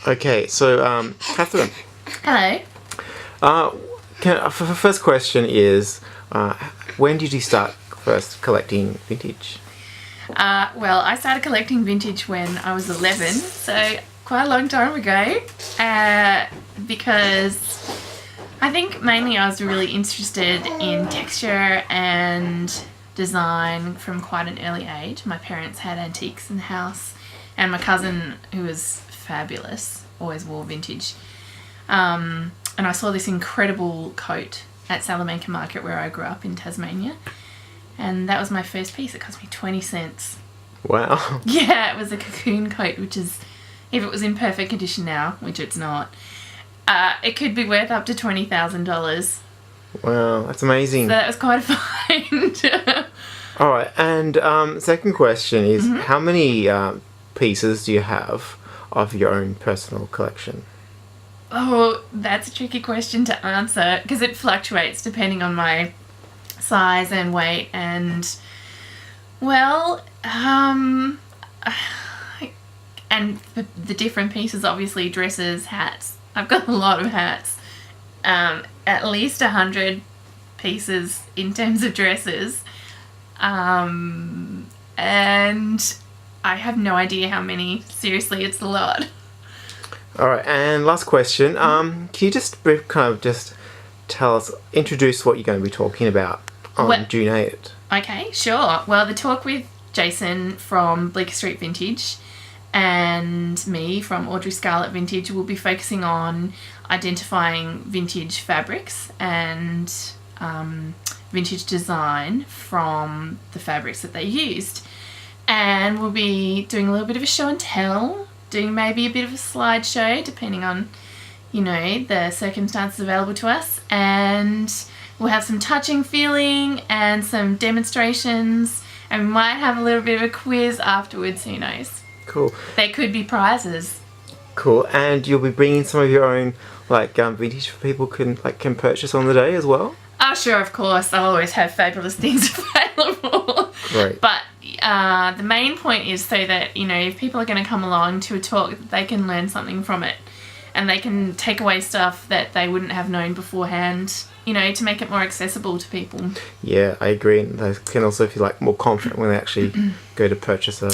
Okay, so Catherine. Hello. First question is, when did you start first collecting vintage? Well, I started collecting vintage when I was 11, so quite a long time ago, because I think mainly I was really interested in texture and design from quite an early age. My parents had antiques in the house, and my cousin, who was fabulous, always wore vintage. And I saw this incredible coat at South Melbourne Market where I grew up in Tasmania. And that was my first piece. It cost me 20 cents. Wow. Yeah, it was a cocoon coat, which is, if it was in perfect condition now, which it's not, it could be worth up to $20,000. Wow, that's amazing. So that was quite a find. All right, and second question is, how many pieces do you have of your own personal collection? Oh, that's a tricky question to answer because it fluctuates depending on my size and weight and, well, and the different pieces, obviously, dresses, hats. I've got a lot of hats. At least 100 pieces in terms of dresses. And I have no idea how many. Seriously, it's a lot. All right, and last question. Can you just tell us, introduce what you're going to be talking about on June 8th? Okay, sure. Well, the talk with Jason from Bleecker Street Vintage and me from Audrey Scarlett Vintage will be focusing on identifying vintage fabrics and vintage design from the fabrics that they used. And we'll be doing a little bit of a show and tell, doing maybe a bit of a slideshow depending on, you know, the circumstances available to us, and we'll have some touching feeling and some demonstrations, and we might have a little bit of a quiz afterwards, who knows. Cool. They could be prizes. Cool, and you'll be bringing some of your own vintage for people can purchase on the day as well? Oh sure, of course, I'll always have fabulous things available. Great. But the main point is so that, you know, if people are going to come along to a talk, they can learn something from it and they can take away stuff that they wouldn't have known beforehand, you know, to make it more accessible to people. Yeah, I agree, and they can also feel more confident when they actually go to purchase a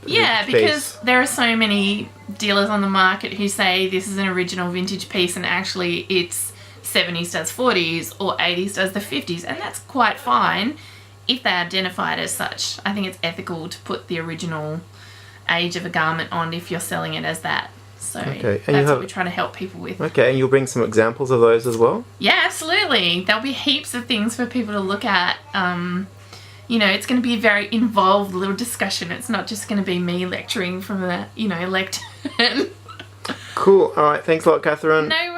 yeah, vintage because piece. there are so many dealers on the market who say this is an original vintage piece and actually it's 70s does 40s or 80s does the 50s, and that's quite fine if they identify it as such. I think it's ethical to put the original age of a garment on if you're selling it as that. So that's what we're trying to help people with. Okay, and you'll bring some examples of those as well? Yeah, absolutely. There'll be heaps of things for people to look at. You know, it's going to be a very involved little discussion. It's not just going to be me lecturing from a, you know, lectern. Cool. All right, thanks a lot, Catherine. No